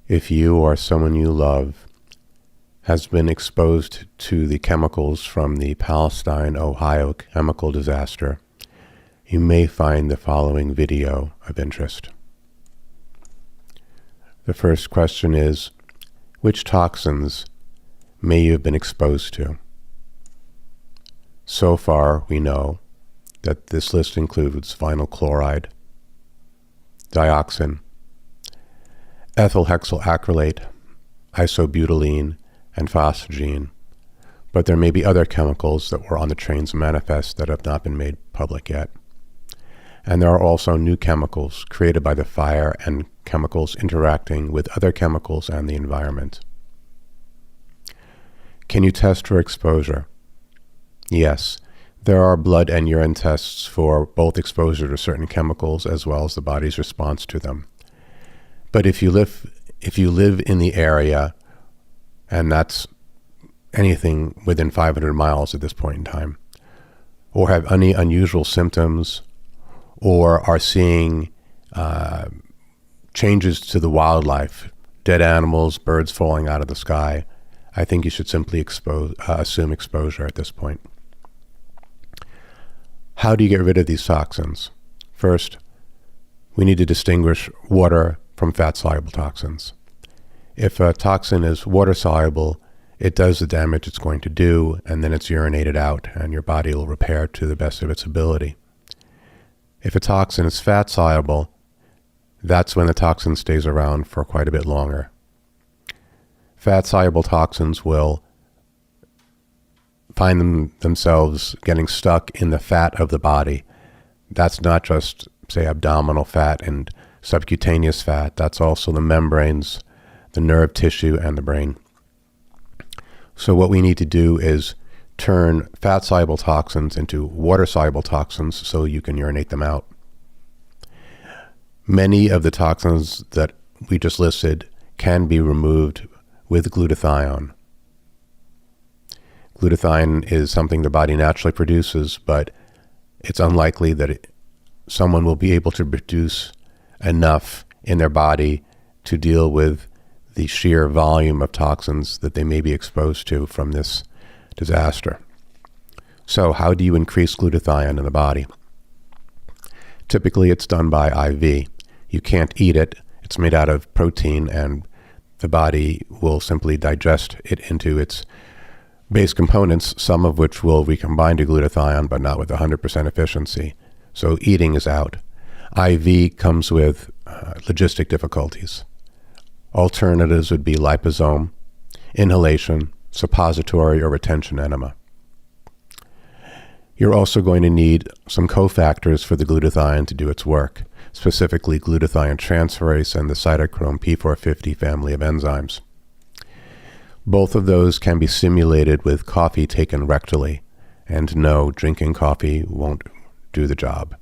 If you or someone you love has been exposed to the chemicals from the Palestine, Ohio chemical disaster, you may find the following video of interest. The first question is, which toxins may you have been exposed to? So far, we know that this list includes vinyl chloride, dioxin, ethyl hexyl acrylate, isobutylene, and phosgene, but there may be other chemicals that were on the train's manifest that have not been made public yet. And there are also new chemicals created by the fire and chemicals interacting with other chemicals and the environment. Can you test for exposure? Yes, there are blood and urine tests for both exposure to certain chemicals as well as the body's response to them. But if you live in the area, and that's anything within 500 miles at this point in time, or have any unusual symptoms, or are seeing changes to the wildlife, dead animals, birds falling out of the sky, I think you should simply assume exposure at this point. How do you get rid of these toxins? First, we need to distinguish water from fat-soluble toxins. If a toxin is water-soluble, it does the damage it's going to do, and then it's urinated out, and your body will repair to the best of its ability. If a toxin is fat-soluble, that's when the toxin stays around for quite a bit longer. Fat-soluble toxins will find themselves getting stuck in the fat of the body. That's not just, say, abdominal fat and subcutaneous fat. That's also the membranes, the nerve tissue, and the brain. So what we need to do is turn fat-soluble toxins into water-soluble toxins so you can urinate them out. Many of the toxins that we just listed can be removed with glutathione. Glutathione is something the body naturally produces, but it's unlikely that someone will be able to produce enough in their body to deal with the sheer volume of toxins that they may be exposed to from this disaster. So how do you increase glutathione in the body? Typically it's done by IV. You can't eat it. It's made out of protein, and the body will simply digest it into its base components, some of which will recombine to glutathione, but not with 100% efficiency. So eating is out. IV comes with logistic difficulties. Alternatives would be liposome, inhalation, suppository, or retention enema. You're also going to need some cofactors for the glutathione to do its work, specifically glutathione transferase and the cytochrome P450 family of enzymes. Both of those can be simulated with coffee taken rectally, and no, drinking coffee won't do the job.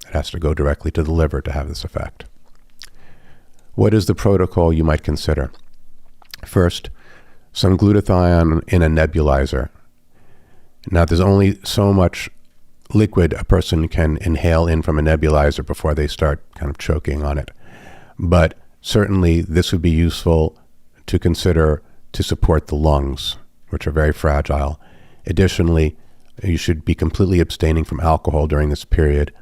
It has to go directly to the liver to have this effect. What is the protocol you might consider? First, some glutathione in a nebulizer. Now, there's only so much liquid a person can inhale in from a nebulizer before they start kind of choking on it. But certainly this would be useful to consider to support the lungs, which are very fragile. Additionally, you should be completely abstaining from alcohol during this period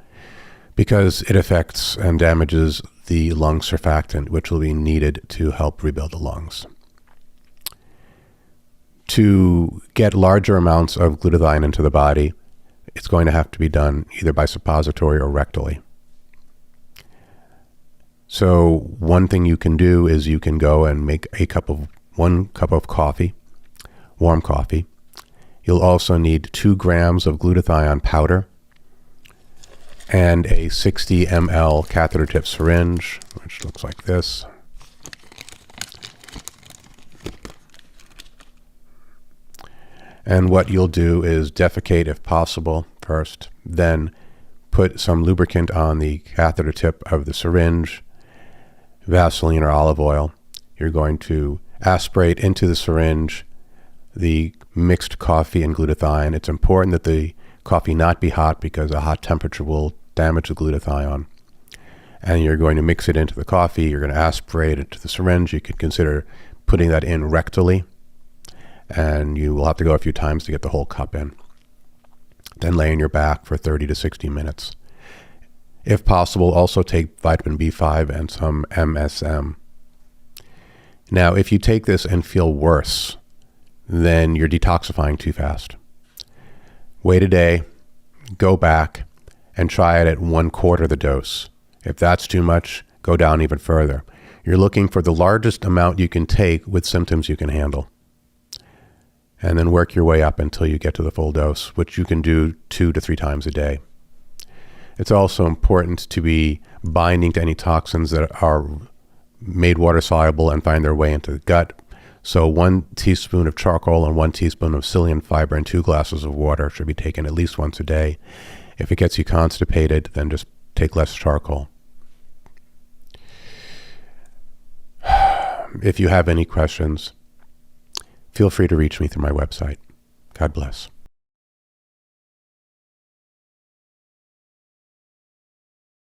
because it affects and damages the lung surfactant, which will be needed to help rebuild the lungs. To get larger amounts of glutathione into the body, it's going to have to be done either by suppository or rectally. So one thing you can do is you can go and make 1 cup of coffee, warm coffee. You'll also need 2 grams of glutathione powder and a 60 ml catheter tip syringe, which looks like this. And what you'll do is defecate if possible first, then put some lubricant on the catheter tip of the syringe, Vaseline or olive oil. You're going to aspirate into the syringe the mixed coffee and glutathione. It's important that the coffee not be hot because a hot temperature will damage the glutathione. and you're going to mix it into the coffee, you're going to aspirate it to the syringe. You could consider putting that in rectally, and you will have to go a few times to get the whole cup in. Then lay on your back for 30 to 60 minutes. If possible, also take vitamin B5 and some MSM. Now, if you take this and feel worse, then you're detoxifying too fast. Wait a day, go back, and try it at 1/4 the dose. If that's too much, go down even further. You're looking for the largest amount you can take with symptoms you can handle. And then work your way up until you get to the full dose, which you can do 2 to 3 times a day. It's also important to be binding to any toxins that are made water soluble and find their way into the gut. So 1 teaspoon of charcoal and 1 teaspoon of psyllium fiber and 2 glasses of water should be taken at least once a day. If it gets you constipated, then just take less charcoal. If you have any questions, feel free to reach me through my website. God bless.